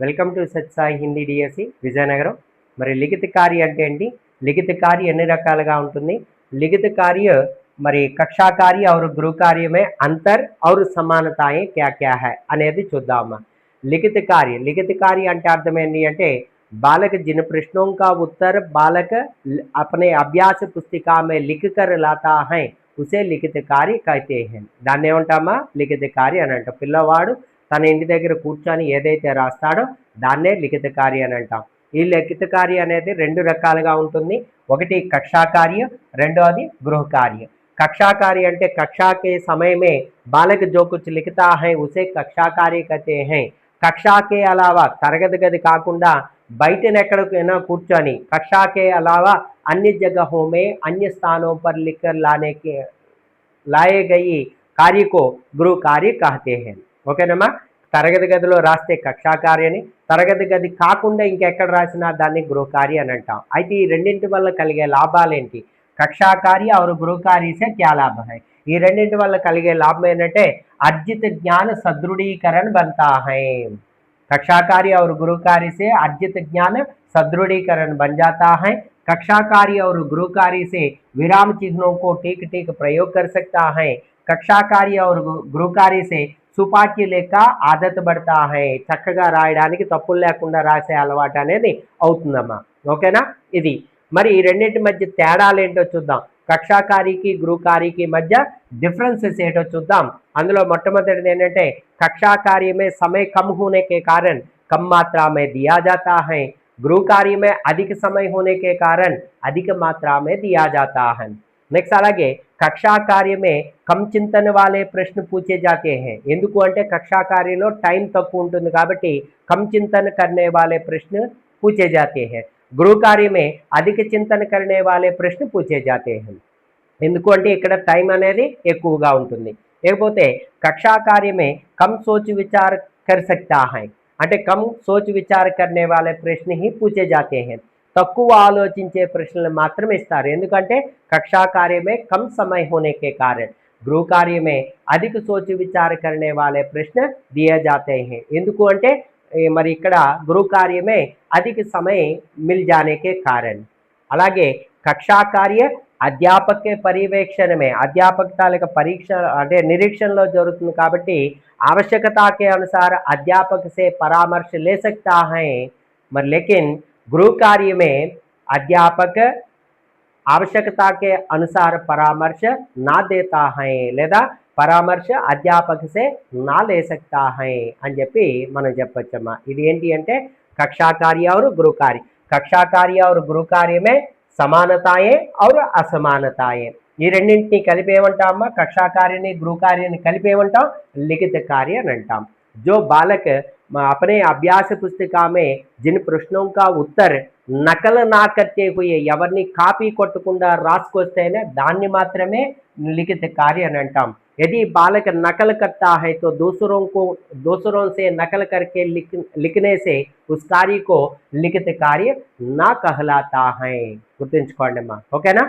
Welcome to సత్ Sai Hindi DSC Vizianagaram. మరి లిఖిత కార్య అంటే ఏంటి, లిఖిత కార్య ఎన్ని రకాలుగా ఉంటుంది, లిఖిత కార్య మరి కక్షా కార్య और गृह कार्य में अंतर और समानताएं क्या क्या है అనేది చూద్దామా. लिखित कार्य అంటే అర్థం ఏంటి అంటే बालक जिन प्रश्नों का उत्तर बालक अपने अभ्यास पुस्तिका में लिख कर लाता है उसे लिखित कार्य कहते हैं. దాన్ని ఏమంటామా, లిఖిత కార్య అని అంటాం. పిల్లవాడు తన ఇంటి దగ్గర కూర్చొని ఏదైతే రాస్తాడో దాన్నే లిఖిత కార్య అని అంటాం. ఈ లిఖిత కార్య అనేది రెండు రకాలుగా ఉంటుంది. ఒకటి కక్షా కార్య, రెండోది గృహ కార్య. कक्षा कार्य అంటే कक्षा के समय में बालक जो कुछ लिखता है उसे कक्षा कार्य कहते हैं. कक्षा के अलावा तरगति गది కాకుండా బయటన ఎక్కడికైనా కూర్చొని कक्षा के अलावा अन्य जगहों में अन्य स्थानों पर लिखकर लाए गई कार्य को गृह कार्य कहते हैं. ఓకేనమ్మా. తరగతి గదిలో రాస్తే కక్షా కార్యని, తరగతి గది కాకుండా ఇంకెక్కడ రాసినా దాన్ని గృహ కార్య అని అంటాం. అయితే ఈ రెండింటి వల్ల కలిగే లాభాలేంటి, कक्षा कार्य और गृह कार्य से क्या लाभ है, ఈ రెండింటి వల్ల కలిగే లాభం ఏంటంటే अर्जित ज्ञान सदृढ़ीकरण बनता है. कक्षा कार्य और गृह कार्य से अर्जित ज्ञान सदृढ़ीकरण बन जाता है. कक्षा कार्य और गृह कार्य से विराम चिन्हों को ठीक ठीक प्रयोग कर सकता है. कक्षा कार्य और गृह कार्य से సుపాకి లేక ఆదత పడతా హై, చక్కగా రాయడానికి తప్పులు లేకుండా రాసే అలవాటు అనేది అవుతుందమ్మా. ఓకేనా. ఇది మరి ఈ రెండింటి మధ్య తేడాలు ఏంటో చూద్దాం. కక్షాకారికి గృహకారికి మధ్య డిఫరెన్సెస్ ఏంటో చూద్దాం. అందులో మొట్టమొదటిది ఏంటంటే कक्षा कार्य में समय कम होने के कारण कम मात्रा में दिया जाता है. गृह कार्य में अधिक समय होने के कारण अधिक मात्रा में दिया जाता है. నెక్స్ట్ అలాగే కక్షా కార్య में कम चिंतन वाले प्रश्न पूछे जाते हैं. ఎందుకు అంటే కక్షా కార్యలో టైం తక్కువ ఉంటుంది కాబట్టి कम चिंतन करने वाले प्रश्न पूछे जाते हैं. गृह कार्य में अधिक चिंतन करने वाले प्रश्न पूछे जाते हैं. ఎందుకు అంటే ఇక్కడ టైం అనేది ఎక్కువగా ఉంటుంది. లేకపోతే कक्षा कार्य में कम सोच विचार कर सकता है అంటే कम सोच विचार करने वाले प्रश्न ही पूछे जाते हैं. తక్కువ ఆలోచించే ప్రశ్నలు మాత్రమే ఇస్తారు. ఎందుకంటే कक्षा कार्य में कम समय होने के कारण गृह कार्य में अधिक सोच विचार करने वाले प्रश्न दिए जाते हैं. ఎందుకు అంటే మరి ఇక్కడ गृह कार्य में अधिक समय मिल जाने के कारण. అలాగే कक्षा कार्य अध्यापक के पर्यवेक्षण में अध्यापक తాలూకా పరీక్ష అంటే నిరీక్షణలో జరుగుతుంది కాబట్టి आवश्यकता के अनुसार अध्यापक से परामर्श ले सकता है. మరి लेकिन गृह कार्य में अध्यापक आवश्यकता के अनुसार परामर्श ना देता है లేదా పరామర్శ అధ్యాపక సే నా లే సక్తా హై అని చెప్పి మనం చెప్పొచ్చమ్మా. ఇది ఏంటి అంటే कक्षा कार्य और गृह कार्य. कक्षा कार्य और गृह कार्य में समानताएं और असमानताएं ఈ రెండింటిని కలిపి ఏమంటామా, कक्षा కార్యని गृह కార్యని కలిపి ఏమంటాం, लिखित कार्य అని అంటాం. जो बालक अपने अभ्यास पुस्तिका में जिन प्रश्नों का उत्तर नकल ना करते हुए ఎవరిని కాపీ కొట్టకుండా రాసుకొస్తేనే దాన్ని మాత్రమే लिखित कार्य అని అంటాం. यदि बालक नकल करता है तो दूसरों से नकल करके लिखने से उस कार्य को लिखित कार्य ना कहलाता है. గుర్తుంచుకోండి అమ్మా. ఓకేనా.